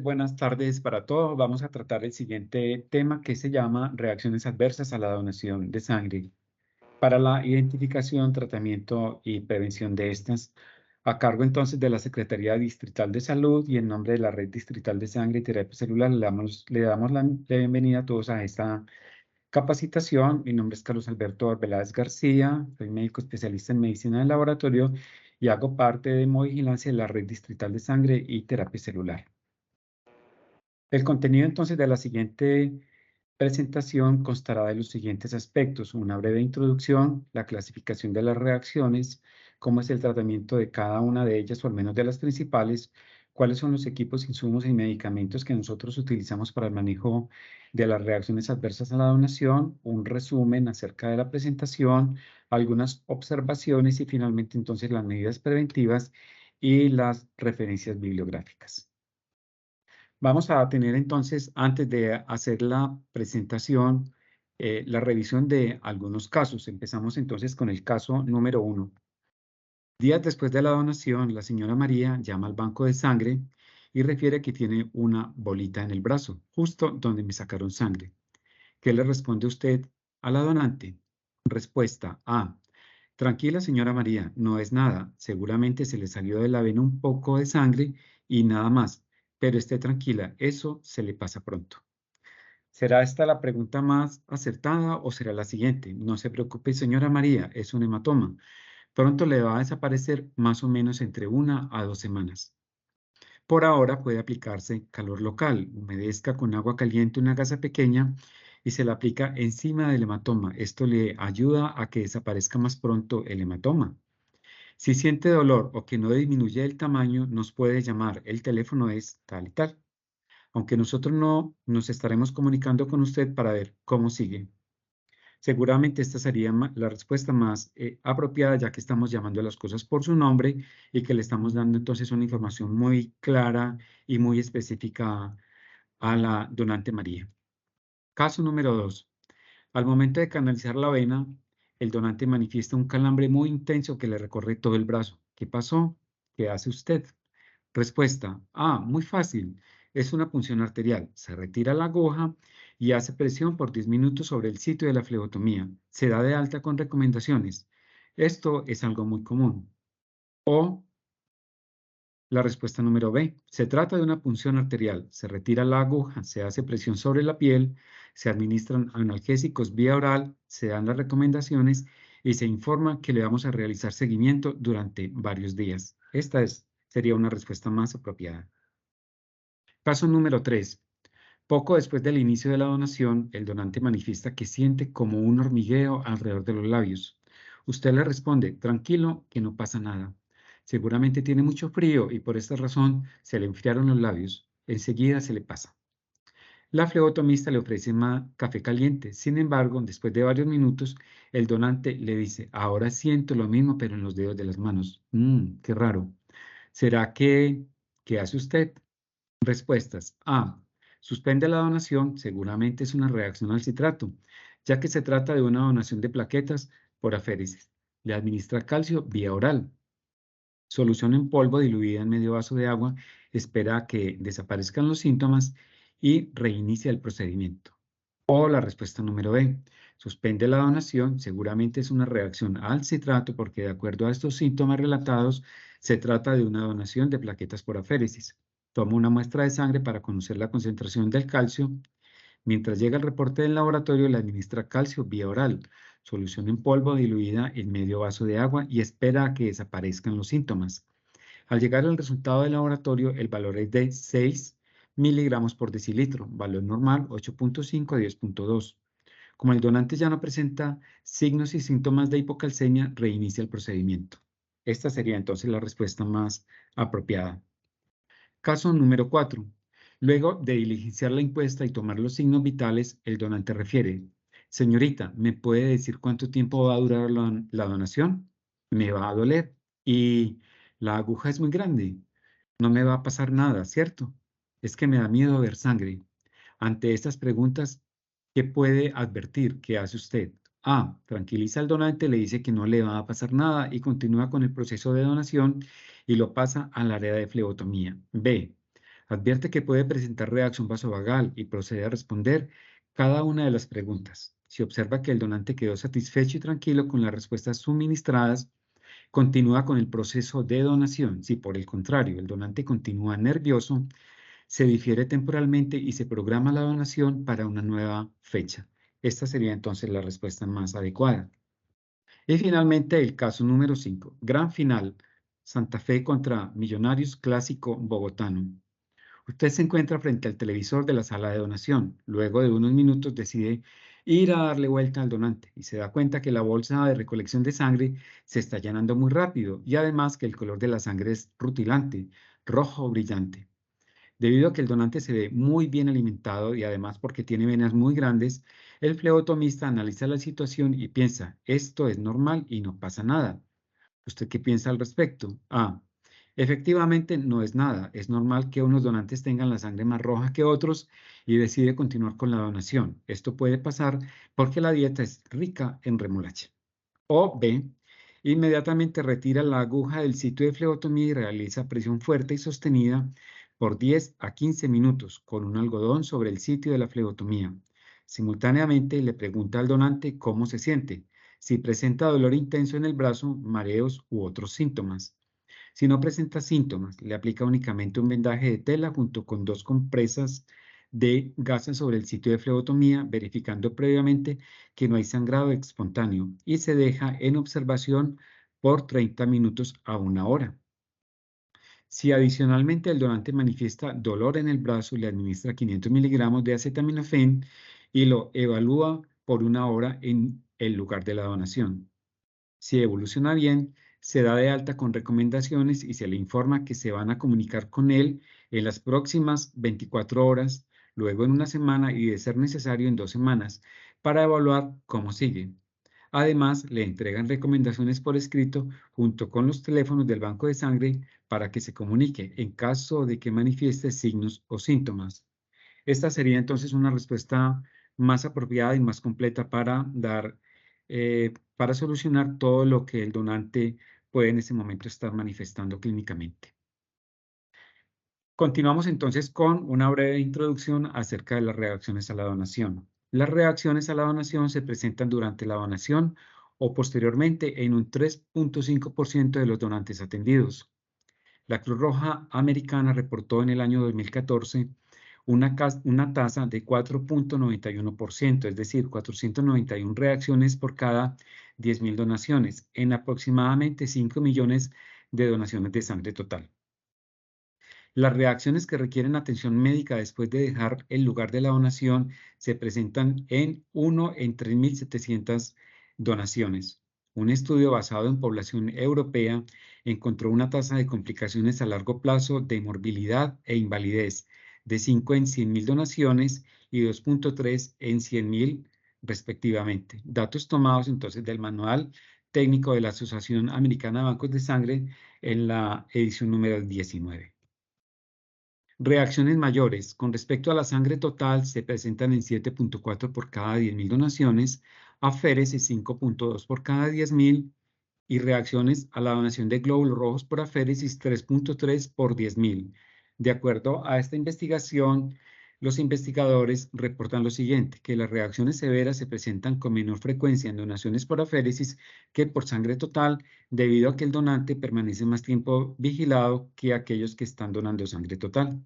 Buenas tardes para todos. Vamos a tratar el siguiente tema que se llama reacciones adversas a la donación de sangre. Para la identificación, tratamiento y prevención de estas, a cargo entonces de la Secretaría Distrital de Salud y en nombre de la Red Distrital de Sangre y Terapia Celular, le damos la bienvenida a todos a esta capacitación. Mi nombre es Carlos Alberto Arbeláez García, soy médico especialista en medicina del laboratorio y hago parte de Hemovigilancia de la Red Distrital de Sangre y Terapia Celular. El contenido entonces de la siguiente presentación constará de los siguientes aspectos: una breve introducción, la clasificación de las reacciones, cómo es el tratamiento de cada una de ellas o al menos de las principales, cuáles son los equipos, insumos y medicamentos que nosotros utilizamos para el manejo de las reacciones adversas a la donación, un resumen acerca de la presentación, algunas observaciones y finalmente entonces las medidas preventivas y las referencias bibliográficas. Vamos a tener entonces, antes de hacer la presentación, la revisión de algunos casos. Empezamos entonces con el caso número 1. Días después de la donación, la señora María llama al banco de sangre y refiere que tiene una bolita en el brazo, justo donde me sacaron sangre. ¿Qué le responde usted a la donante? Respuesta A. Tranquila, señora María, no es nada. Seguramente se le salió de la vena un poco de sangre y nada más. Pero esté tranquila, eso se le pasa pronto. ¿Será esta la pregunta más acertada o será la siguiente? No se preocupe, señora María, es un hematoma. Pronto le va a desaparecer más o menos entre 1 a 2 semanas. Por ahora puede aplicarse calor local. Humedezca con agua caliente una gasa pequeña y se la aplica encima del hematoma. Esto le ayuda a que desaparezca más pronto el hematoma. Si siente dolor o que no disminuye el tamaño, nos puede llamar. El teléfono es tal y tal. Aunque nosotros no nos estaremos comunicando con usted para ver cómo sigue. Seguramente esta sería la respuesta más apropiada, ya que estamos llamando a las cosas por su nombre y que le estamos dando entonces una información muy clara y muy específica a la donante María. Caso número 2. Al momento de canalizar la vena, el donante manifiesta un calambre muy intenso que le recorre todo el brazo. ¿Qué pasó? ¿Qué hace usted? Respuesta. Muy fácil. Es una punción arterial. Se retira la aguja y hace presión por 10 minutos sobre el sitio de la flebotomía. Se da de alta con recomendaciones. Esto es algo muy común. O la respuesta número B. Se trata de una punción arterial. Se retira la aguja, se hace presión sobre la piel, se administran analgésicos vía oral, se dan las recomendaciones y se informa que le vamos a realizar seguimiento durante varios días. Sería una respuesta más apropiada. Caso número 3. Poco después del inicio de la donación, el donante manifiesta que siente como un hormigueo alrededor de los labios. Usted le responde, tranquilo, que no pasa nada. Seguramente tiene mucho frío y por esta razón se le enfriaron los labios. Enseguida se le pasa. La flebotomista le ofrece más café caliente. Sin embargo, después de varios minutos, el donante le dice, ahora siento lo mismo, pero en los dedos de las manos. Qué raro. ¿Será qué hace usted? Respuestas. A. Suspende la donación, seguramente es una reacción al citrato, ya que se trata de una donación de plaquetas por aféresis. Le administra calcio vía oral. Solución en polvo diluida en medio vaso de agua, espera a que desaparezcan los síntomas y reinicia el procedimiento. O la respuesta número B. Suspende la donación, seguramente es una reacción al citrato porque de acuerdo a estos síntomas relatados, se trata de una donación de plaquetas por aféresis. Toma una muestra de sangre para conocer la concentración del calcio. Mientras llega el reporte del laboratorio, le administra calcio vía oral, solución en polvo diluida en medio vaso de agua y espera a que desaparezcan los síntomas. Al llegar al resultado del laboratorio, el valor es de 6 miligramos por decilitro, valor normal 8.5 a 10.2. Como el donante ya no presenta signos y síntomas de hipocalcemia, reinicia el procedimiento. Esta sería entonces la respuesta más apropiada. Caso número 4. Luego de diligenciar la encuesta y tomar los signos vitales, el donante refiere, señorita, ¿me puede decir cuánto tiempo va a durar la donación? Me va a doler y la aguja es muy grande. No me va a pasar nada, ¿cierto? Es que me da miedo ver sangre. Ante estas preguntas, ¿qué puede advertir? ¿Qué hace usted? A. Tranquiliza al donante, le dice que no le va a pasar nada y continúa con el proceso de donación y lo pasa al área de flebotomía. B. Advierte que puede presentar reacción vasovagal y procede a responder cada una de las preguntas. Si observa que el donante quedó satisfecho y tranquilo con las respuestas suministradas, continúa con el proceso de donación. Si por el contrario el donante continúa nervioso, se difiere temporalmente y se programa la donación para una nueva fecha. Esta sería entonces la respuesta más adecuada. Y finalmente el caso número 5, gran final, Santa Fe contra Millonarios Clásico Bogotano. Usted se encuentra frente al televisor de la sala de donación. Luego de unos minutos decide ir a darle vuelta al donante y se da cuenta que la bolsa de recolección de sangre se está llenando muy rápido y además que el color de la sangre es rutilante, rojo brillante. Debido a que el donante se ve muy bien alimentado y además porque tiene venas muy grandes, el flebotomista analiza la situación y piensa, esto es normal y no pasa nada. ¿Usted qué piensa al respecto? A. Efectivamente, no es nada. Es normal que unos donantes tengan la sangre más roja que otros y decide continuar con la donación. Esto puede pasar porque la dieta es rica en remolacha. O B. Inmediatamente retira la aguja del sitio de flebotomía y realiza presión fuerte y sostenida por 10 a 15 minutos con un algodón sobre el sitio de la flebotomía. Simultáneamente le pregunta al donante cómo se siente, si presenta dolor intenso en el brazo, mareos u otros síntomas. Si no presenta síntomas, le aplica únicamente un vendaje de tela junto con 2 compresas de gasa sobre el sitio de flebotomía, verificando previamente que no hay sangrado espontáneo y se deja en observación por 30 minutos a 1 hora. Si adicionalmente el donante manifiesta dolor en el brazo, le administra 500 miligramos de acetaminofén y lo evalúa por 1 hora en el lugar de la donación. Si evoluciona bien, se da de alta con recomendaciones y se le informa que se van a comunicar con él en las próximas 24 horas, luego en 1 semana y de ser necesario en 2 semanas, para evaluar cómo sigue. Además, le entregan recomendaciones por escrito junto con los teléfonos del banco de sangre para que se comunique en caso de que manifieste signos o síntomas. Esta sería entonces una respuesta más apropiada y más completa para para solucionar todo lo que el donante puede en ese momento estar manifestando clínicamente. Continuamos entonces con una breve introducción acerca de las reacciones a la donación. Las reacciones a la donación se presentan durante la donación o posteriormente en un 3.5% de los donantes atendidos. La Cruz Roja Americana reportó en el año 2014 una tasa de 4.91%, es decir, 491 reacciones por cada 10.000 donaciones, en aproximadamente 5 millones de donaciones de sangre total. Las reacciones que requieren atención médica después de dejar el lugar de la donación se presentan en 1 en 3.700 donaciones. Un estudio basado en población europea encontró una tasa de complicaciones a largo plazo de morbilidad e invalidez de 5 en 100.000 donaciones y 2.3 en 100.000 respectivamente. Datos tomados entonces del Manual Técnico de la Asociación Americana de Bancos de Sangre en la edición número 19. Reacciones mayores. Con respecto a la sangre total, se presentan en 7.4 por cada 10.000 donaciones, aféresis 5.2 por cada 10.000 y reacciones a la donación de glóbulos rojos por aféresis 3.3 por 10.000. De acuerdo a esta investigación, los investigadores reportan lo siguiente, que las reacciones severas se presentan con menor frecuencia en donaciones por aféresis que por sangre total, debido a que el donante permanece más tiempo vigilado que aquellos que están donando sangre total.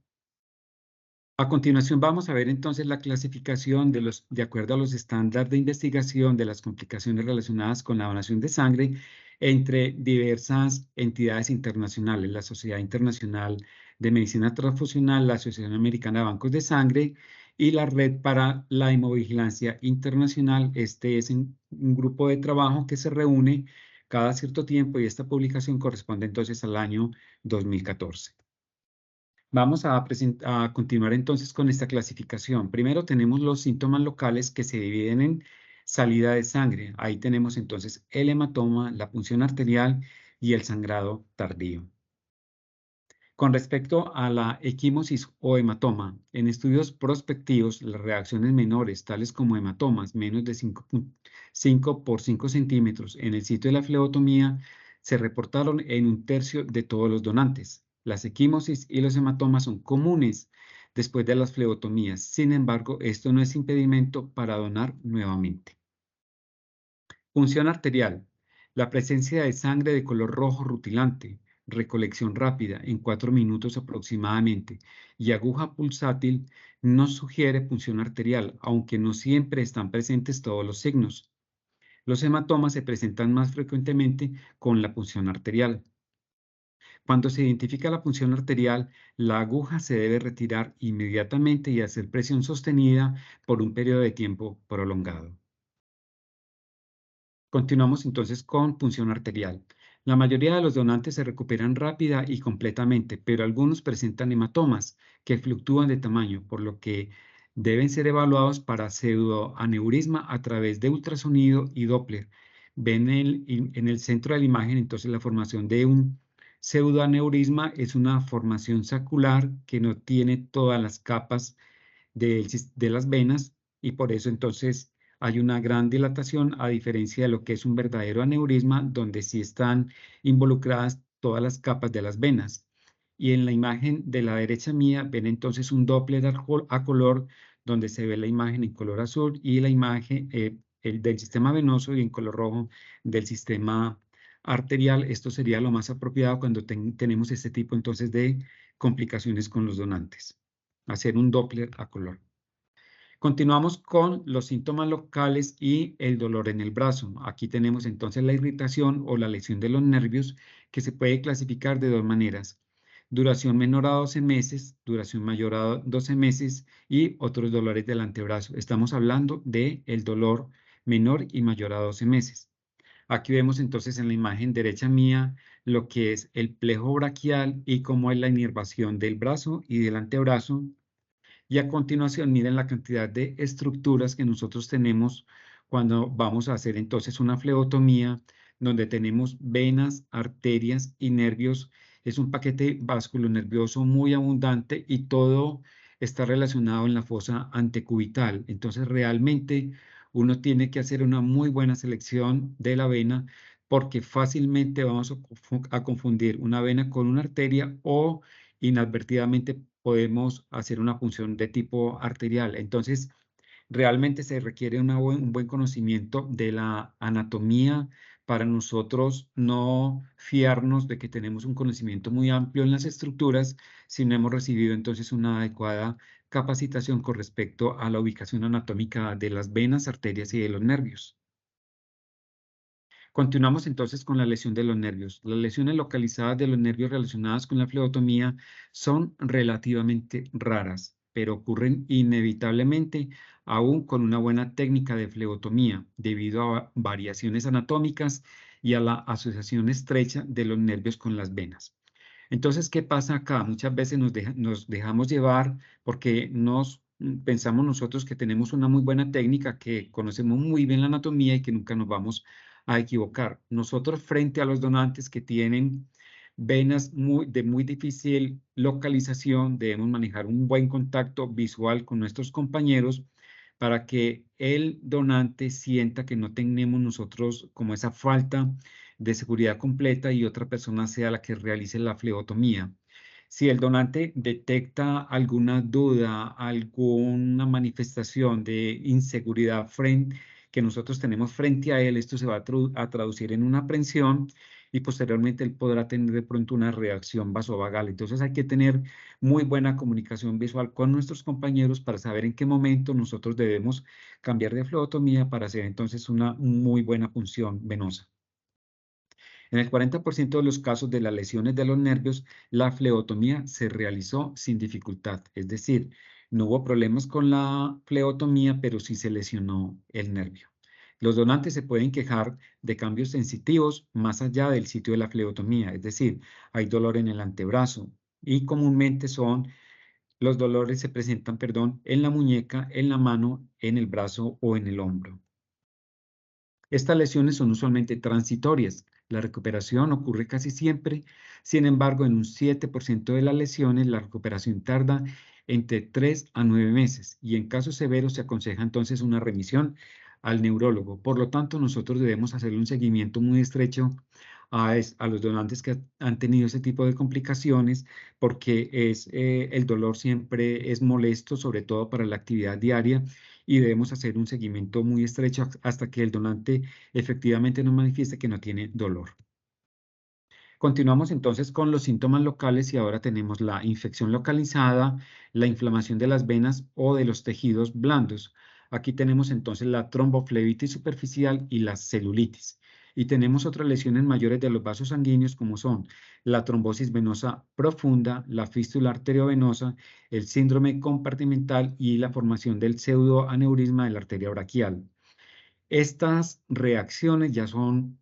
A continuación vamos a ver entonces la clasificación de acuerdo a los estándares de investigación de las complicaciones relacionadas con la donación de sangre entre diversas entidades internacionales, la Sociedad Internacional de Medicina Transfusional, la Asociación Americana de Bancos de Sangre y la Red para la Hemovigilancia Internacional. Este es un grupo de trabajo que se reúne cada cierto tiempo y esta publicación corresponde entonces al año 2014. Vamos a continuar entonces con esta clasificación. Primero tenemos los síntomas locales que se dividen en salida de sangre. Ahí tenemos entonces el hematoma, la punción arterial y el sangrado tardío. Con respecto a la equimosis o hematoma, en estudios prospectivos, las reacciones menores, tales como hematomas menos de 5 por 5 centímetros en el sitio de la flebotomía, se reportaron en 1/3 de todos los donantes. Las equimosis y los hematomas son comunes después de las flebotomías. Sin embargo, esto no es impedimento para donar nuevamente. Función arterial. La presencia de sangre de color rojo rutilante, recolección rápida en 4 minutos aproximadamente y aguja pulsátil nos sugiere función arterial, aunque no siempre están presentes todos los signos. Los hematomas se presentan más frecuentemente con la punción arterial. Cuando se identifica la punción arterial, la aguja se debe retirar inmediatamente y hacer presión sostenida por un periodo de tiempo prolongado. Continuamos entonces con punción arterial. La mayoría de los donantes se recuperan rápida y completamente, pero algunos presentan hematomas que fluctúan de tamaño, por lo que deben ser evaluados para pseudoaneurisma a través de ultrasonido y Doppler. Ven en el centro de la imagen entonces la formación de un pseudoaneurisma es una formación sacular que no tiene todas las capas de las venas y por eso entonces hay una gran dilatación a diferencia de lo que es un verdadero aneurisma donde sí están involucradas todas las capas de las venas. Y en la imagen de la derecha mía ven entonces un Doppler a color donde se ve la imagen en color azul y la imagen el del sistema venoso y en color rojo del sistema arterial. Esto sería lo más apropiado cuando tenemos este tipo entonces de complicaciones con los donantes. Hacer un Doppler a color. Continuamos con los síntomas locales y el dolor en el brazo. Aquí tenemos entonces la irritación o la lesión de los nervios que se puede clasificar de dos maneras. Duración menor a 12 meses, duración mayor a 12 meses y otros dolores del antebrazo. Estamos hablando de el dolor menor y mayor a 12 meses. Aquí vemos entonces en la imagen derecha mía lo que es el plejo braquial y cómo es la inervación del brazo y del antebrazo. Y a continuación, miren la cantidad de estructuras que nosotros tenemos cuando vamos a hacer entonces una flebotomía, donde tenemos venas, arterias y nervios. Es un paquete vasculonervioso muy abundante y todo está relacionado en la fosa antecubital. Entonces, realmente uno tiene que hacer una muy buena selección de la vena porque fácilmente vamos a confundir una vena con una arteria o inadvertidamente podemos hacer una punción de tipo arterial. Entonces, realmente se requiere un buen conocimiento de la anatomía para nosotros no fiarnos de que tenemos un conocimiento muy amplio en las estructuras si no hemos recibido entonces una adecuada capacitación con respecto a la ubicación anatómica de las venas, arterias y de los nervios. Continuamos entonces con la lesión de los nervios. Las lesiones localizadas de los nervios relacionadas con la flebotomía son relativamente raras, pero ocurren inevitablemente aún con una buena técnica de flebotomía debido a variaciones anatómicas y a la asociación estrecha de los nervios con las venas. Entonces, ¿qué pasa acá? Muchas veces nos dejamos llevar porque pensamos nosotros que tenemos una muy buena técnica, que conocemos muy bien la anatomía y que nunca nos vamos a equivocar. Nosotros frente a los donantes que tienen venas de muy difícil localización, debemos manejar un buen contacto visual con nuestros compañeros para que el donante sienta que no tenemos nosotros como esa falta de seguridad completa y otra persona sea la que realice la flebotomía. Si el donante detecta alguna duda, alguna manifestación de inseguridad que nosotros tenemos frente a él, esto se va a traducir en una aprensión y posteriormente él podrá tener de pronto una reacción vasovagal. Entonces hay que tener muy buena comunicación visual con nuestros compañeros para saber en qué momento nosotros debemos cambiar de flebotomía para hacer entonces una muy buena punción venosa. En el 40% de los casos de las lesiones de los nervios, la fleotomía se realizó sin dificultad, es decir, no hubo problemas con la fleotomía, pero sí se lesionó el nervio. Los donantes se pueden quejar de cambios sensitivos más allá del sitio de la fleotomía, es decir, hay dolor en el antebrazo y comúnmente los dolores se presentan, perdón, en la muñeca, en la mano, en el brazo o en el hombro. Estas lesiones son usualmente transitorias. La recuperación ocurre casi siempre, sin embargo, en un 7% de las lesiones la recuperación tarda entre 3 a 9 meses y en casos severos se aconseja entonces una remisión al neurólogo. Por lo tanto, nosotros debemos hacerle un seguimiento muy estrecho a los donantes que han tenido ese tipo de complicaciones, porque el dolor siempre es molesto, sobre todo para la actividad diaria, y debemos hacer un seguimiento muy estrecho hasta que el donante efectivamente nos manifieste que no tiene dolor. Continuamos entonces con los síntomas locales y ahora tenemos la infección localizada, la inflamación de las venas o de los tejidos blandos. Aquí tenemos entonces la tromboflebitis superficial y la celulitis. Y tenemos otras lesiones mayores de los vasos sanguíneos como son la trombosis venosa profunda, la fístula arteriovenosa, el síndrome compartimental y la formación del pseudoaneurisma de la arteria braquial. Estas reacciones ya son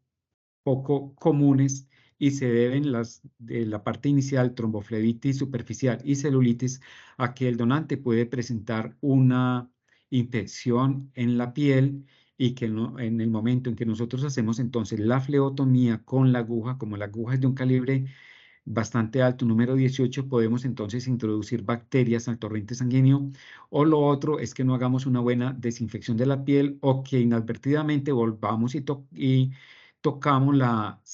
poco comunes y se deben de la parte inicial, tromboflebitis superficial y celulitis, a que el donante puede presentar una infección en la piel y que en el momento en que nosotros hacemos entonces la fleotomía con la aguja, como la aguja es de un calibre bastante alto, número 18, podemos entonces introducir bacterias al torrente sanguíneo, o lo otro es que no hagamos una buena desinfección de la piel o que inadvertidamente volvamos y tocamos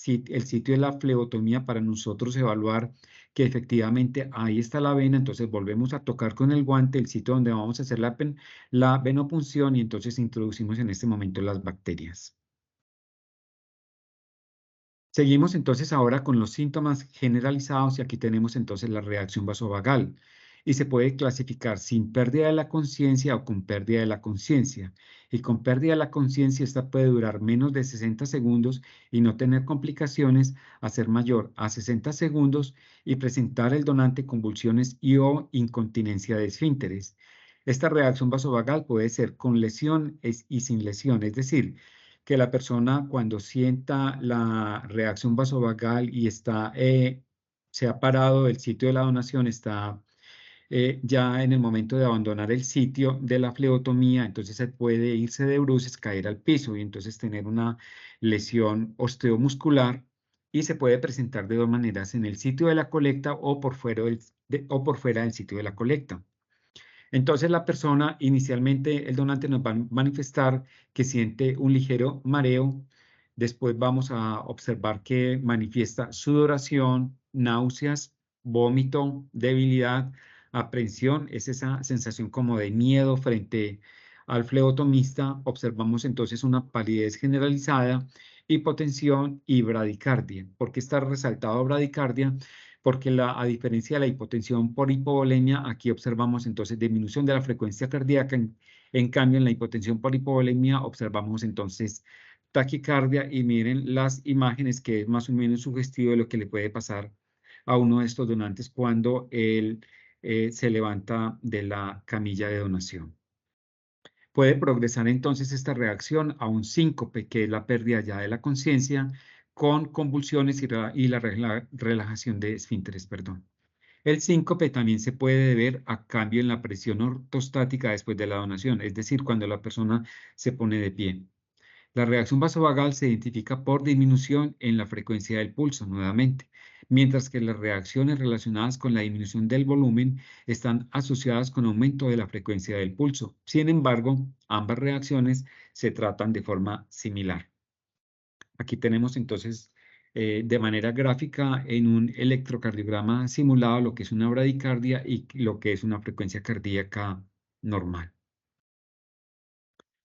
el sitio de la fleotomía para nosotros evaluar que efectivamente ahí está la vena, entonces volvemos a tocar con el guante el sitio donde vamos a hacer la venopunción y entonces introducimos en este momento las bacterias. Seguimos entonces ahora con los síntomas generalizados y aquí tenemos entonces la reacción vasovagal y se puede clasificar sin pérdida de la conciencia o con pérdida de la conciencia. Y con pérdida de la conciencia esta puede durar menos de 60 segundos y no tener complicaciones, a ser mayor a 60 segundos y presentar el donante convulsiones y o incontinencia de esfínteres. Esta reacción vasovagal puede ser con lesión y sin lesión, es decir, que la persona cuando sienta la reacción vasovagal y se ha parado del sitio de la donación, está ya en el momento de abandonar el sitio de la fleotomía, entonces se puede irse de bruces, caer al piso y entonces tener una lesión osteomuscular y se puede presentar de dos maneras, en el sitio de la colecta o o por fuera del sitio de la colecta. Entonces la persona, inicialmente el donante nos va a manifestar que siente un ligero mareo, después vamos a observar que manifiesta sudoración, náuseas, vómito, debilidad, aprensión, es esa sensación como de miedo frente al flebotomista, observamos entonces una palidez generalizada, hipotensión y bradicardia. ¿Por qué está resaltado bradicardia? Porque a diferencia de la hipotensión por hipovolemia, aquí observamos entonces disminución de la frecuencia cardíaca. En cambio, en la hipotensión por hipovolemia observamos entonces taquicardia y miren las imágenes que es más o menos sugestivo de lo que le puede pasar a uno de estos donantes cuando él se levanta de la camilla de donación. Puede progresar entonces esta reacción a un síncope, que es la pérdida ya de la conciencia, con convulsiones y la relajación de esfínteres, perdón. El síncope también se puede deber a cambio en la presión ortostática después de la donación, es decir, cuando la persona se pone de pie. La reacción vasovagal se identifica por disminución en la frecuencia del pulso, nuevamente, mientras que las reacciones relacionadas con la disminución del volumen están asociadas con aumento de la frecuencia del pulso. Sin embargo, ambas reacciones se tratan de forma similar. Aquí tenemos entonces de manera gráfica en un electrocardiograma simulado lo que es una bradicardia y lo que es una frecuencia cardíaca normal.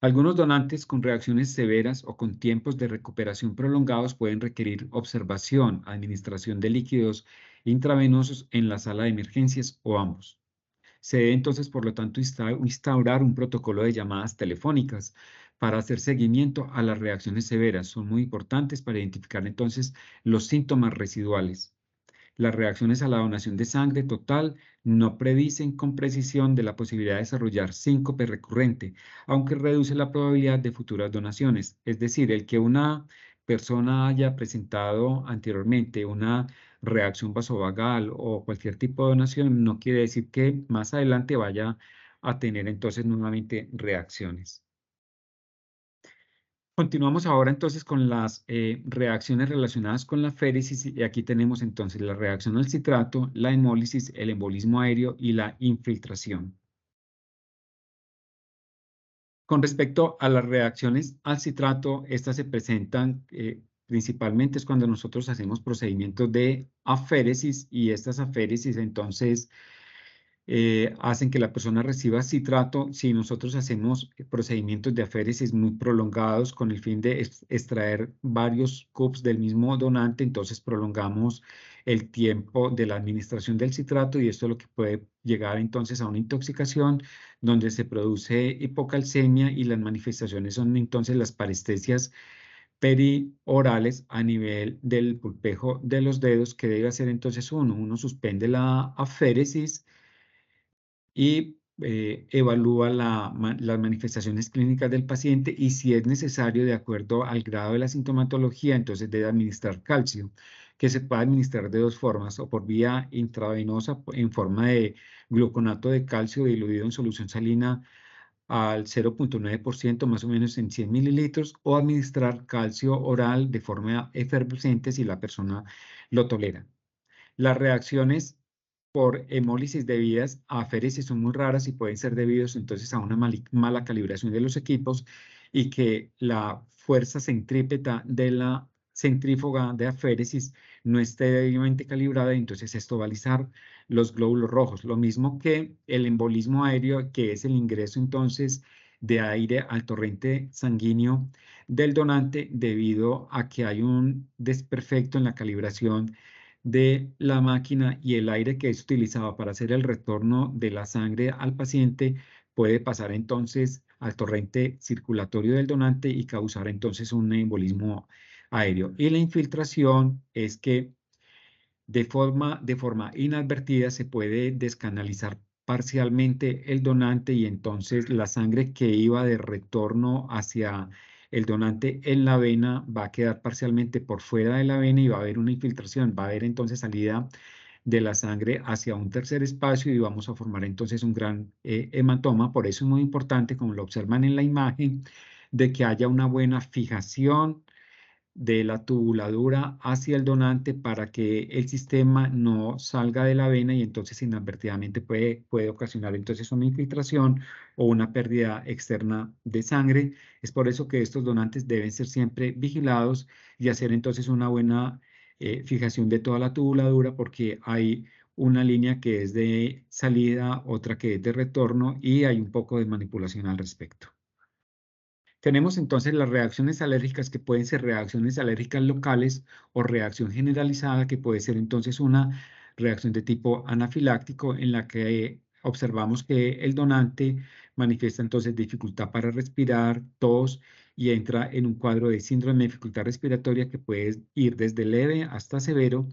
Algunos donantes con reacciones severas o con tiempos de recuperación prolongados pueden requerir observación, administración de líquidos intravenosos en la sala de emergencias o ambos. Se debe entonces, por lo tanto, instaurar un protocolo de llamadas telefónicas para hacer seguimiento a las reacciones severas. Son muy importantes para identificar entonces los síntomas residuales. Las reacciones a la donación de sangre total no predicen con precisión de la posibilidad de desarrollar síncope recurrente, aunque reduce la probabilidad de futuras donaciones. Es decir, el que una persona haya presentado anteriormente una reacción vasovagal o cualquier tipo de donación no quiere decir que más adelante vaya a tener entonces nuevamente reacciones. Continuamos ahora entonces con las reacciones relacionadas con la féresis y aquí tenemos entonces la reacción al citrato, la hemólisis, el embolismo aéreo y la infiltración. Con respecto a las reacciones al citrato, estas se presentan principalmente es cuando nosotros hacemos procedimientos de aféresis y estas aféresis entonces hacen que la persona reciba citrato. Si nosotros hacemos procedimientos de aféresis muy prolongados con el fin de extraer varios CUPs del mismo donante, entonces prolongamos el tiempo de la administración del citrato y esto es lo que puede llegar entonces a una intoxicación donde se produce hipocalcemia y las manifestaciones son entonces las parestesias periorales a nivel del pulpejo de los dedos, que debe hacer entonces uno suspende la aféresis y evalúa las manifestaciones clínicas del paciente y si es necesario, de acuerdo al grado de la sintomatología, entonces debe administrar calcio, que se puede administrar de dos formas, o por vía intravenosa en forma de gluconato de calcio diluido en solución salina al 0,9% más o menos en 100 mililitros, o administrar calcio oral de forma efervescente si la persona lo tolera. Las reacciones por hemólisis debidas a aféresis son muy raras y pueden ser debidos entonces a una mala calibración de los equipos y que la fuerza centrípeta de la centrífuga de aféresis no esté debidamente calibrada, y entonces esto va a alisar los glóbulos rojos. Lo mismo que el embolismo aéreo, que es el ingreso entonces de aire al torrente sanguíneo del donante debido a que hay un desperfecto en la calibración de la máquina, y el aire que es utilizado para hacer el retorno de la sangre al paciente puede pasar entonces al torrente circulatorio del donante y causar entonces un embolismo aéreo. Y la infiltración es que de forma inadvertida se puede descanalizar parcialmente el donante y entonces la sangre que iba de retorno hacia el donante en la vena va a quedar parcialmente por fuera de la vena y va a haber una infiltración, va a haber entonces salida de la sangre hacia un tercer espacio y vamos a formar entonces un gran hematoma. Por eso es muy importante, como lo observan en la imagen, de que haya una buena fijación de la tubuladura hacia el donante para que el sistema no salga de la vena y entonces inadvertidamente puede ocasionar entonces una infiltración o una pérdida externa de sangre. Es por eso que estos donantes deben ser siempre vigilados y hacer entonces una buena fijación de toda la tubuladura, porque hay una línea que es de salida, otra que es de retorno y hay un poco de manipulación al respecto. Tenemos entonces las reacciones alérgicas, que pueden ser reacciones alérgicas locales o reacción generalizada, que puede ser entonces una reacción de tipo anafiláctico en la que observamos que el donante manifiesta entonces dificultad para respirar, tos y entra en un cuadro de síndrome de dificultad respiratoria que puede ir desde leve hasta severo.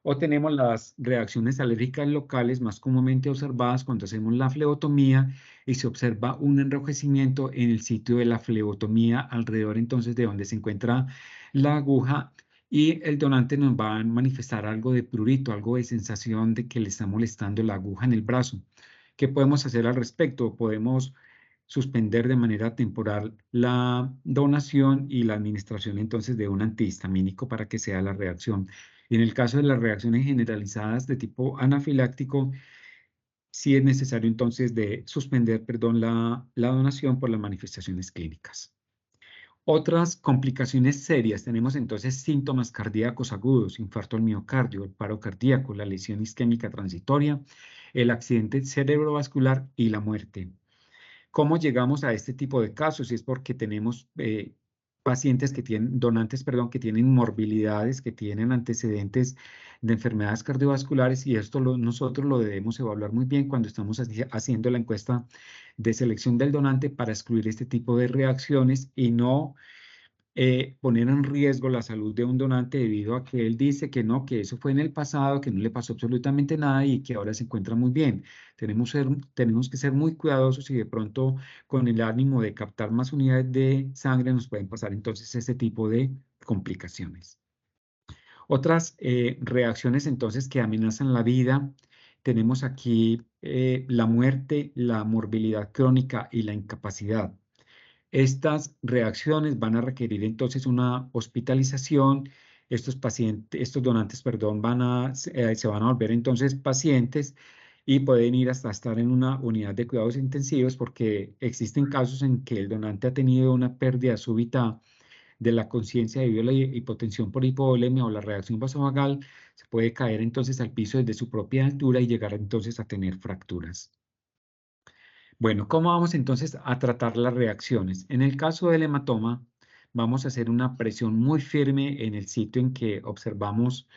O tenemos las reacciones alérgicas locales más comúnmente observadas cuando hacemos la flebotomía y se observa un enrojecimiento en el sitio de la flebotomía alrededor entonces de donde se encuentra la aguja, y el donante nos va a manifestar algo de prurito, algo de sensación de que le está molestando la aguja en el brazo. ¿Qué podemos hacer al respecto? Podemos suspender de manera temporal la donación y la administración entonces de un antihistamínico para que sea la reacción. Y en el caso de las reacciones generalizadas de tipo anafiláctico, sí es necesario entonces de suspender, perdón, la donación por las manifestaciones clínicas. Otras complicaciones serias, tenemos entonces síntomas cardíacos agudos, infarto al miocardio, el paro cardíaco, la lesión isquémica transitoria, el accidente cerebrovascular y la muerte. ¿Cómo llegamos a este tipo de casos? Y es porque tenemos pacientes que tienen, donantes, perdón, que tienen morbilidades, que tienen antecedentes de enfermedades cardiovasculares, y esto nosotros lo debemos evaluar muy bien cuando estamos haciendo la encuesta de selección del donante para excluir este tipo de reacciones y no poner en riesgo la salud de un donante debido a que él dice que no, que eso fue en el pasado, que no le pasó absolutamente nada y que ahora se encuentra muy bien. Tenemos que ser muy cuidadosos y de pronto con el ánimo de captar más unidades de sangre nos pueden pasar entonces este tipo de complicaciones. Otras reacciones entonces que amenazan la vida, tenemos aquí la muerte, la morbilidad crónica y la incapacidad. Estas reacciones van a requerir entonces una hospitalización. Estos donantes, perdón, se van a volver entonces pacientes y pueden ir hasta estar en una unidad de cuidados intensivos, porque existen casos en que el donante ha tenido una pérdida súbita de la conciencia debido a la hipotensión por hipovolemia o la reacción vasovagal, se puede caer entonces al piso desde su propia altura y llegar entonces a tener fracturas. Bueno, ¿cómo vamos entonces a tratar las reacciones? En el caso del hematoma, vamos a hacer una presión muy firme en el sitio en que observamos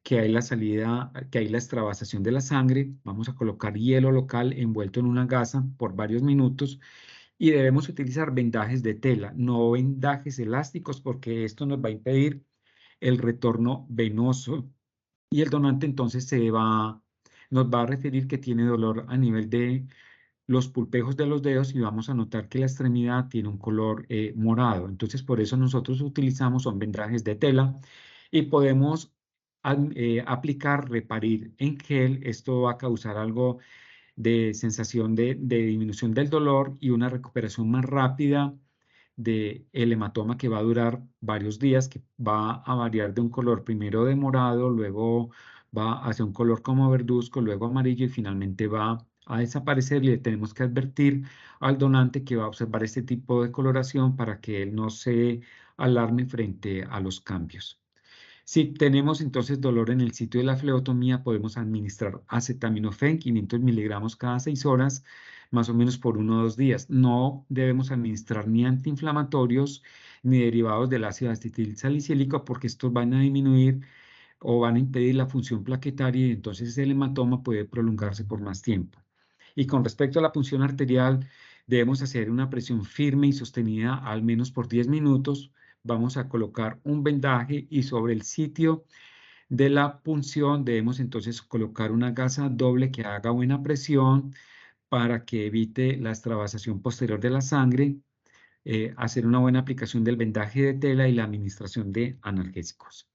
que hay la salida, que hay la extravasación de la sangre. Vamos a colocar hielo local envuelto en una gasa por varios minutos y debemos utilizar vendajes de tela, no vendajes elásticos, porque esto nos va a impedir el retorno venoso y el donante entonces nos va a referir que tiene dolor a nivel de los pulpejos de los dedos y vamos a notar que la extremidad tiene un color morado. Entonces, por eso nosotros utilizamos son vendajes de tela y podemos aplicar Reparir en gel. Esto va a causar algo de sensación de disminución del dolor y una recuperación más rápida del hematoma que va a durar varios días, que va a variar de un color primero de morado, luego va hacia un color como verduzco, luego amarillo y finalmente va a desaparecer. Le tenemos que advertir al donante que va a observar este tipo de coloración para que él no se alarme frente a los cambios. Si tenemos entonces dolor en el sitio de la fleotomía, podemos administrar acetaminofén 500 miligramos cada 6 horas, más o menos por 1 o 2 días. No debemos administrar ni antiinflamatorios ni derivados del ácido acetil salicílico porque estos van a disminuir o van a impedir la función plaquetaria y entonces el hematoma puede prolongarse por más tiempo. Y con respecto a la punción arterial, debemos hacer una presión firme y sostenida al menos por 10 minutos. Vamos a colocar un vendaje y sobre el sitio de la punción debemos entonces colocar una gasa doble que haga buena presión para que evite la extravasación posterior de la sangre, hacer una buena aplicación del vendaje de tela y la administración de analgésicos.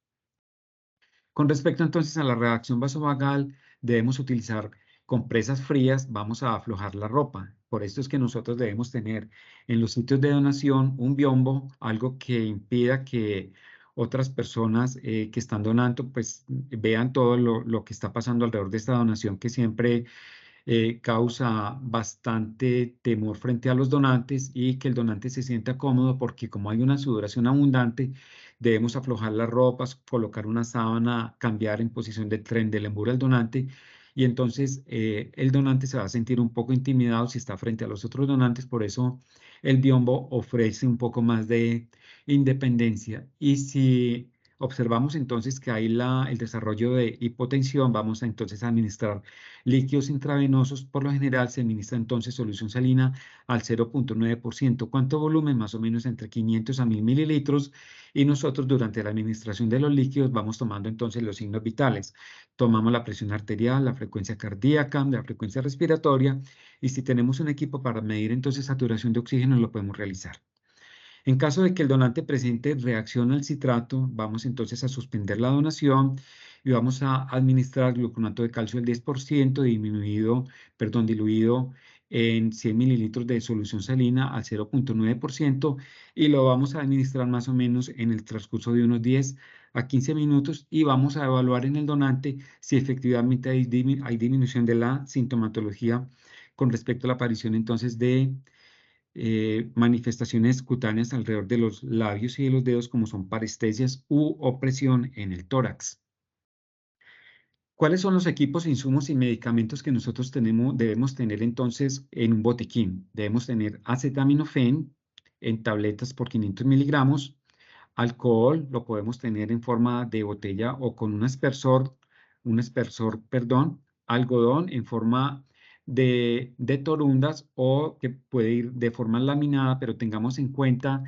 Con respecto entonces a la reacción vasovagal, debemos utilizar compresas frías, vamos a aflojar la ropa. Por esto es que nosotros debemos tener en los sitios de donación un biombo, algo que impida que otras personas que están donando pues vean todo lo que está pasando alrededor de esta donación, que siempre causa bastante temor frente a los donantes y que el donante se sienta cómodo porque como hay una sudoración abundante, debemos aflojar las ropas, colocar una sábana, cambiar en posición de tren del emburo al donante y entonces el donante se va a sentir un poco intimidado si está frente a los otros donantes, por eso el biombo ofrece un poco más de independencia y si observamos entonces que hay el desarrollo de hipotensión, vamos a entonces a administrar líquidos intravenosos. Por lo general se administra entonces solución salina al 0,9%. ¿Cuánto volumen? Más o menos entre 500 a 1000 mililitros. Y nosotros durante la administración de los líquidos vamos tomando entonces los signos vitales. Tomamos la presión arterial, la frecuencia cardíaca, la frecuencia respiratoria. Y si tenemos un equipo para medir entonces saturación de oxígeno, lo podemos realizar. En caso de que el donante presente reacción al citrato, vamos entonces a suspender la donación y vamos a administrar gluconato de calcio del 10% diluido en 100 mililitros de solución salina al 0,9% y lo vamos a administrar más o menos en el transcurso de unos 10 a 15 minutos y vamos a evaluar en el donante si efectivamente hay disminución de la sintomatología con respecto a la aparición entonces de manifestaciones cutáneas alrededor de los labios y de los dedos, como son parestesias u opresión en el tórax. ¿Cuáles son los equipos, insumos y medicamentos que nosotros debemos tener entonces en un botiquín? Debemos tener acetaminofén en tabletas por 500 miligramos, alcohol lo podemos tener en forma de botella o con un espersor, perdón, algodón en forma de torundas o que puede ir de forma laminada, pero tengamos en cuenta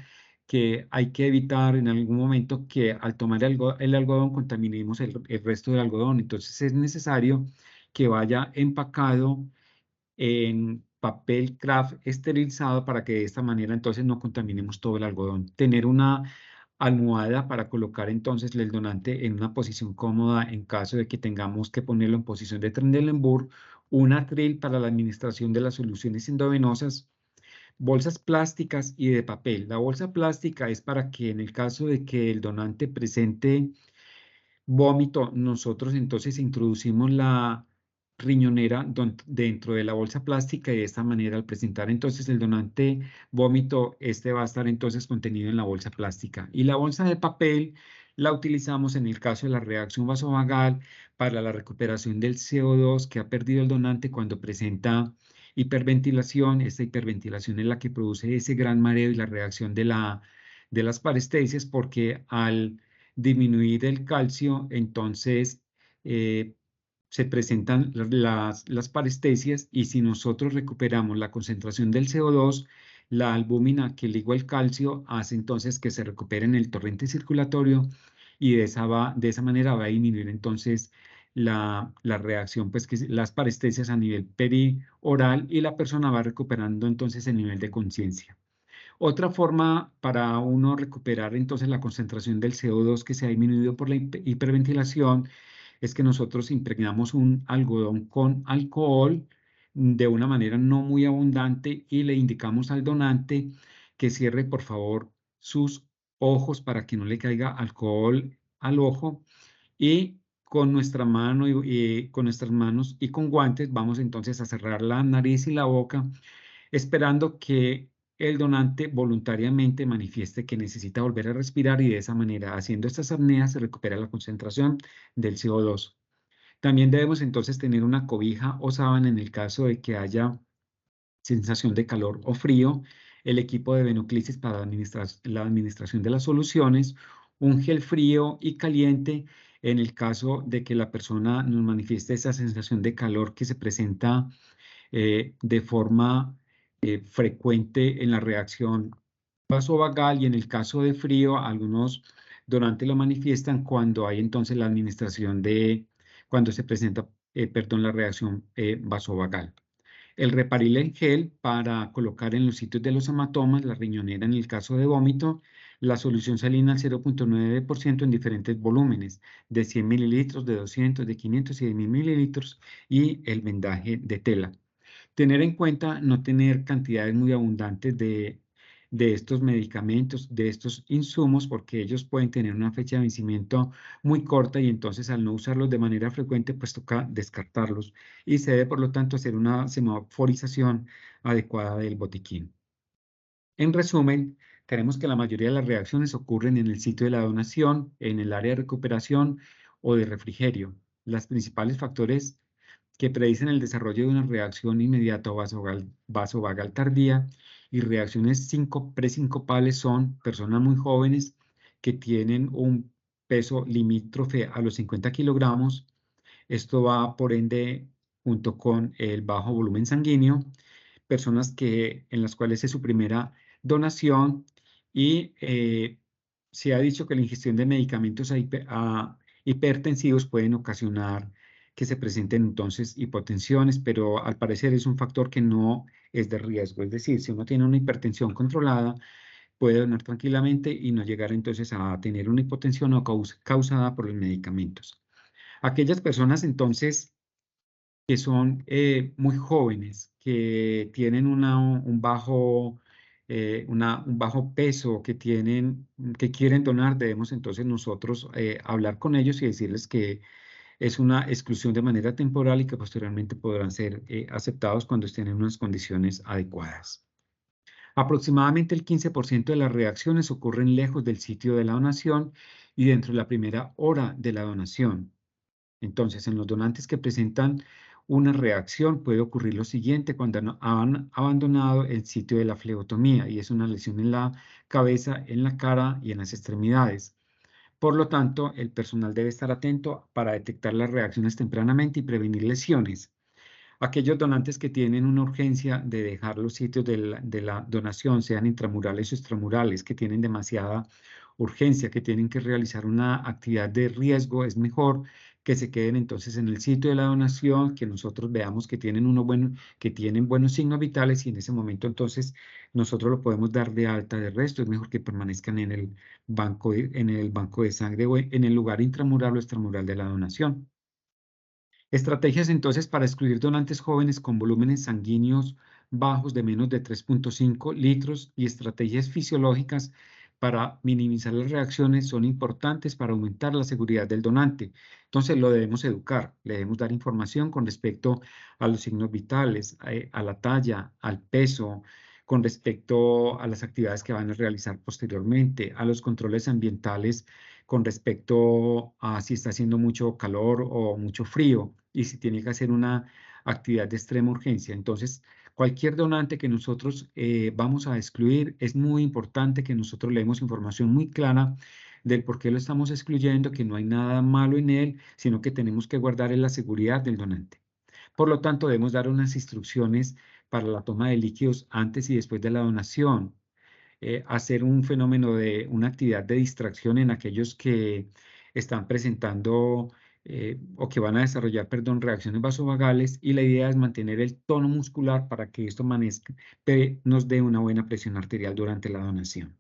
que hay que evitar en algún momento que al tomar el algodón contaminemos el resto del algodón. Entonces es necesario que vaya empacado en papel craft esterilizado para que de esta manera entonces no contaminemos todo el algodón. Tener una almohada para colocar entonces el donante en una posición cómoda en caso de que tengamos que ponerlo en posición de Trendelenburg, un atril para la administración de las soluciones endovenosas, bolsas plásticas y de papel. La bolsa plástica es para que en el caso de que el donante presente vómito, nosotros entonces introducimos riñonera dentro de la bolsa plástica, y de esta manera, al presentar entonces el donante vómito, este va a estar entonces contenido en la bolsa plástica. Y la bolsa de papel la utilizamos en el caso de la reacción vasovagal para la recuperación del CO2 que ha perdido el donante cuando presenta hiperventilación. Esta hiperventilación es la que produce ese gran mareo y la reacción de las parestesias, porque al disminuir el calcio, entonces se presentan las parestesias, y si nosotros recuperamos la concentración del CO2, la albúmina que liga el calcio hace entonces que se recupere en el torrente circulatorio, y de esa manera va a disminuir entonces la reacción, pues que las parestesias a nivel perioral, y la persona va recuperando entonces el nivel de conciencia. Otra forma para uno recuperar entonces la concentración del CO2 que se ha disminuido por la hiperventilación es que nosotros impregnamos un algodón con alcohol de una manera no muy abundante, y le indicamos al donante que cierre por favor sus ojos para que no le caiga alcohol al ojo, y con nuestra mano y con nuestras manos y con guantes vamos entonces a cerrar la nariz y la boca, esperando que el donante voluntariamente manifieste que necesita volver a respirar, y de esa manera, haciendo estas apneas, se recupera la concentración del CO2. También debemos entonces tener una cobija o sábana en el caso de que haya sensación de calor o frío, el equipo de Venoclisis para la administración de las soluciones, un gel frío y caliente en el caso de que la persona nos manifieste esa sensación de calor que se presenta de forma frecuente en la reacción vasovagal, y en el caso de frío, algunos donantes lo manifiestan cuando hay entonces la administración cuando se presenta, perdón, la reacción vasovagal. El Reparil en gel para colocar en los sitios de los hematomas, la riñonera en el caso de vómito, la solución salina al 0.9% en diferentes volúmenes, de 100 mililitros, de 200, de 500 y de 1000 mililitros, y el vendaje de tela. Tener en cuenta no tener cantidades muy abundantes de estos medicamentos, de estos insumos, porque ellos pueden tener una fecha de vencimiento muy corta, y entonces al no usarlos de manera frecuente, pues toca descartarlos, y se debe por lo tanto hacer una semaforización adecuada del botiquín. En resumen, tenemos que la mayoría de las reacciones ocurren en el sitio de la donación, en el área de recuperación o de refrigerio. Los principales factores que predicen el desarrollo de una reacción inmediata o vasovagal tardía y reacciones presincopables son personas muy jóvenes que tienen un peso limítrofe a los 50 kilogramos. Esto va por ende junto con el bajo volumen sanguíneo, personas en las cuales es su primera donación, y se ha dicho que la ingestión de medicamentos hipertensivos pueden ocasionar que se presenten entonces hipotensiones, pero al parecer es un factor que no es de riesgo. Es decir, si uno tiene una hipertensión controlada, puede donar tranquilamente y no llegar entonces a tener una hipotensión causada por los medicamentos. Aquellas personas entonces que son muy jóvenes, que tienen un bajo peso, que quieren donar, debemos entonces nosotros hablar con ellos y decirles que es una exclusión de manera temporal, y que posteriormente podrán ser aceptados cuando estén en unas condiciones adecuadas. Aproximadamente el 15% de las reacciones ocurren lejos del sitio de la donación y dentro de la primera hora de la donación. Entonces, en los donantes que presentan una reacción puede ocurrir lo siguiente cuando han abandonado el sitio de la flebotomía, y es una lesión en la cabeza, en la cara y en las extremidades. Por lo tanto, el personal debe estar atento para detectar las reacciones tempranamente y prevenir lesiones. Aquellos donantes que tienen una urgencia de dejar los sitios de la donación, sean intramurales o extramurales, que tienen demasiada urgencia, que tienen que realizar una actividad de riesgo, es mejor que se queden entonces en el sitio de la donación, que nosotros veamos que tienen buenos signos vitales, y en ese momento entonces nosotros lo podemos dar de alta. De resto, es mejor que permanezcan en el banco de sangre o en el lugar intramural o extramural de la donación. Estrategias entonces para excluir donantes jóvenes con volúmenes sanguíneos bajos de menos de 3.5 litros, y estrategias fisiológicas para minimizar las reacciones son importantes para aumentar la seguridad del donante. Entonces lo debemos educar, le debemos dar información con respecto a los signos vitales, a la talla, al peso, con respecto a las actividades que van a realizar posteriormente, a los controles ambientales con respecto a si está haciendo mucho calor o mucho frío y si tiene que hacer una actividad de extrema urgencia. Entonces, cualquier donante que nosotros vamos a excluir, es muy importante que nosotros le demos información muy clara del por qué lo estamos excluyendo, que no hay nada malo en él, sino que tenemos que guardar en la seguridad del donante. Por lo tanto, debemos dar unas instrucciones para la toma de líquidos antes y después de la donación, hacer un fenómeno de una actividad de distracción en aquellos que están presentando o que van a desarrollar, perdón, reacciones vasovagales, y la idea es mantener el tono muscular para que esto nos dé una buena presión arterial durante la donación.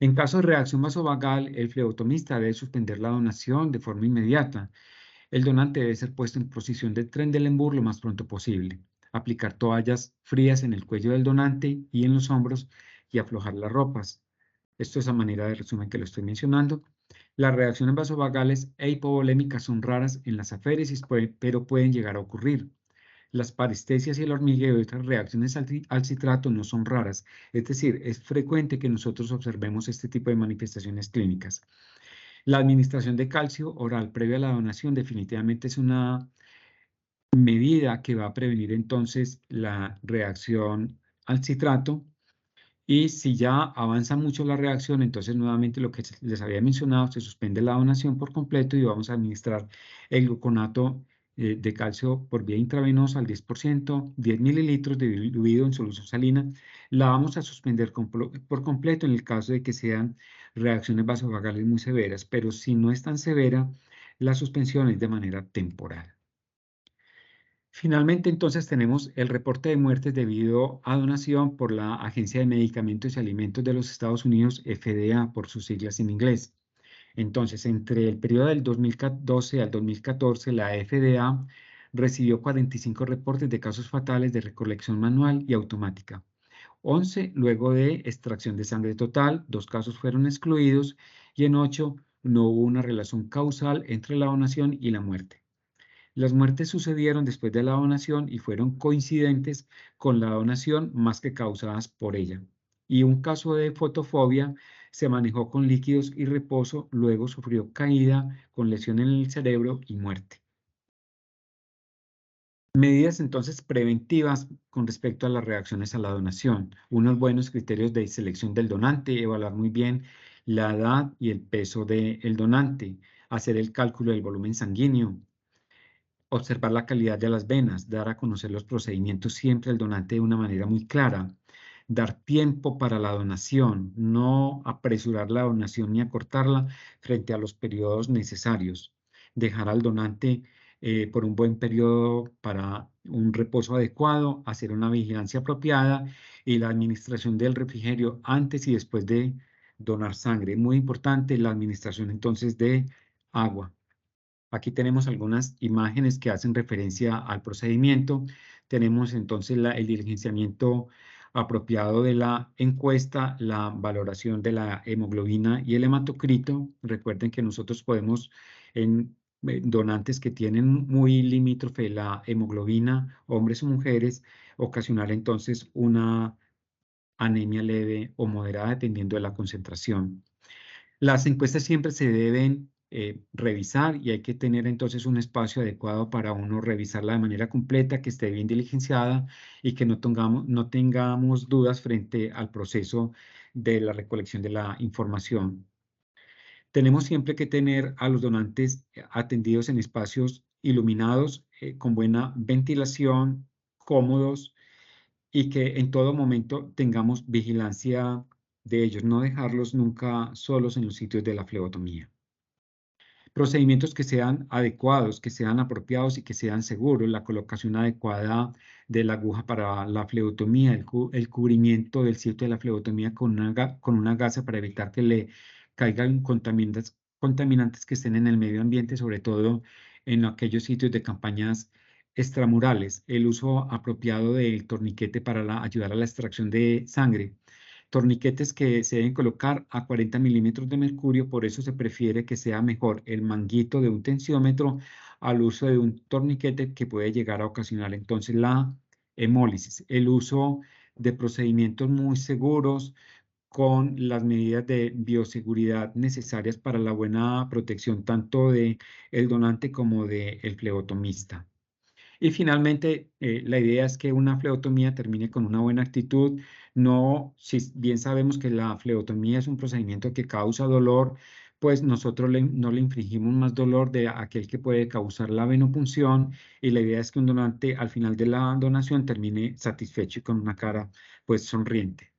En caso de reacción vasovagal, el flebotomista debe suspender la donación de forma inmediata. El donante debe ser puesto en posición de Trendelenburg lo más pronto posible. Aplicar toallas frías en el cuello del donante y en los hombros y aflojar las ropas. Esto es a manera de resumen que lo estoy mencionando. Las reacciones vasovagales e hipovolémicas son raras en las aféresis, pero pueden llegar a ocurrir. Las parestesias y el hormigueo y otras reacciones al citrato no son raras, es decir, es frecuente que nosotros observemos este tipo de manifestaciones clínicas. La administración de calcio oral previa a la donación definitivamente es una medida que va a prevenir entonces la reacción al citrato. Y si ya avanza mucho la reacción, entonces nuevamente lo que les había mencionado, se suspende la donación por completo y vamos a administrar el gluconato de calcio por vía intravenosa al 10%, 10 mililitros diluido en solución salina. La vamos a suspender por completo en el caso de que sean reacciones vasovagales muy severas, pero si no es tan severa, la suspensión es de manera temporal. Finalmente, entonces, tenemos el reporte de muertes debido a donación por la Agencia de Medicamentos y Alimentos de los Estados Unidos, FDA, por sus siglas en inglés. Entonces, entre el periodo del 2012 al 2014, la FDA recibió 45 reportes de casos fatales de recolección manual y automática. 11 luego de extracción de sangre total, 2 casos fueron excluidos y en 8 no hubo una relación causal entre la donación y la muerte. Las muertes sucedieron después de la donación y fueron coincidentes con la donación más que causadas por ella. Y un caso de fotofobia se manejó con líquidos y reposo, luego sufrió caída con lesión en el cerebro y muerte. Medidas entonces preventivas con respecto a las reacciones a la donación. Unos buenos criterios de selección del donante, evaluar muy bien la edad y el peso del donante, hacer el cálculo del volumen sanguíneo, observar la calidad de las venas, dar a conocer los procedimientos siempre al donante de una manera muy clara, dar tiempo para la donación, no apresurar la donación ni acortarla frente a los periodos necesarios, dejar al donante por un buen periodo para un reposo adecuado, hacer una vigilancia apropiada y la administración del refrigerio antes y después de donar sangre. Muy importante la administración entonces de agua. Aquí tenemos algunas imágenes que hacen referencia al procedimiento. Tenemos entonces el diligenciamiento apropiado de la encuesta, la valoración de la hemoglobina y el hematocrito. Recuerden que nosotros podemos, en donantes que tienen muy limítrofe la hemoglobina, hombres o mujeres, ocasionar entonces una anemia leve o moderada dependiendo de la concentración. Las encuestas siempre se deben revisar y hay que tener entonces un espacio adecuado para uno revisarla de manera completa, que esté bien diligenciada y que no tengamos dudas frente al proceso de la recolección de la información. Tenemos siempre que tener a los donantes atendidos en espacios iluminados, con buena ventilación, cómodos, y que en todo momento tengamos vigilancia de ellos, no dejarlos nunca solos en los sitios de la flebotomía. Procedimientos que sean adecuados, que sean apropiados y que sean seguros, la colocación adecuada de la aguja para la flebotomía, el cubrimiento del sitio de la flebotomía con una gasa para evitar que le caigan contaminantes que estén en el medio ambiente, sobre todo en aquellos sitios de campañas extramurales, el uso apropiado del torniquete para ayudar a la extracción de sangre. Torniquetes que se deben colocar a 40 milímetros de mercurio, por eso se prefiere que sea mejor el manguito de un tensiómetro al uso de un torniquete que puede llegar a ocasionar entonces la hemólisis. El uso de procedimientos muy seguros con las medidas de bioseguridad necesarias para la buena protección tanto de el donante como de el flebotomista. Y finalmente, la idea es que una fleotomía termine con una buena actitud. No, si bien sabemos que la fleotomía es un procedimiento que causa dolor, pues nosotros no le infligimos más dolor de aquel que puede causar la venopunción, y la idea es que un donante al final de la donación termine satisfecho y con una cara pues sonriente.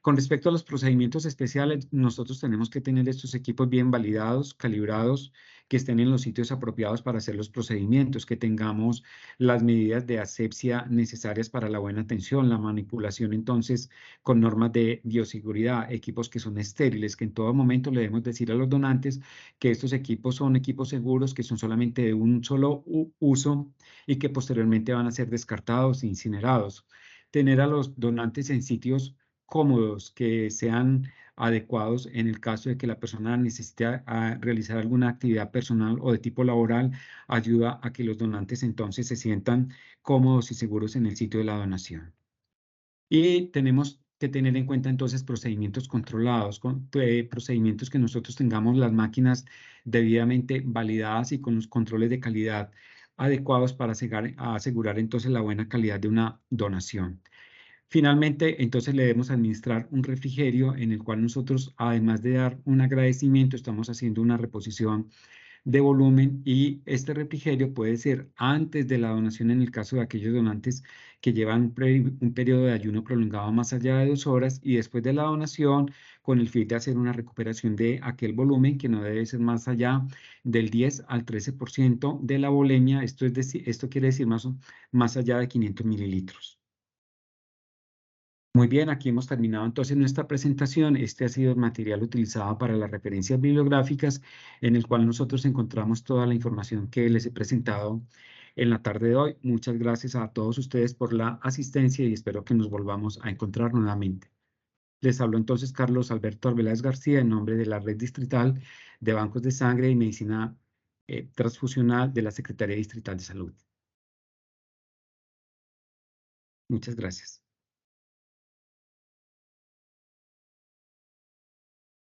Con respecto a los procedimientos especiales, nosotros tenemos que tener estos equipos bien validados, calibrados, que estén en los sitios apropiados para hacer los procedimientos, que tengamos las medidas de asepsia necesarias para la buena atención, la manipulación entonces con normas de bioseguridad, equipos que son estériles, que en todo momento le debemos decir a los donantes que estos equipos son equipos seguros, que son solamente de un solo uso y que posteriormente van a ser descartados e incinerados. Tener a los donantes en sitios cómodos, que sean adecuados en el caso de que la persona necesite realizar alguna actividad personal o de tipo laboral, ayuda a que los donantes entonces se sientan cómodos y seguros en el sitio de la donación. Y tenemos que tener en cuenta entonces procedimientos controlados, procedimientos que nosotros tengamos las máquinas debidamente validadas y con los controles de calidad adecuados para asegurar entonces la buena calidad de una donación. Finalmente, entonces le debemos administrar un refrigerio en el cual nosotros, además de dar un agradecimiento, estamos haciendo una reposición de volumen, y este refrigerio puede ser antes de la donación en el caso de aquellos donantes que llevan un periodo de ayuno prolongado más allá de 2 horas, y después de la donación con el fin de hacer una recuperación de aquel volumen que no debe ser más allá del 10 al 13% de la volemia. Esto es decir, esto quiere decir más allá de 500 mililitros. Muy bien, aquí hemos terminado entonces nuestra presentación. Este ha sido el material utilizado para las referencias bibliográficas, en el cual nosotros encontramos toda la información que les he presentado en la tarde de hoy. Muchas gracias a todos ustedes por la asistencia y espero que nos volvamos a encontrar nuevamente. Les habló entonces Carlos Alberto Arbeláez García en nombre de la Red Distrital de Bancos de Sangre y Medicina Transfusional de la Secretaría Distrital de Salud. Muchas gracias.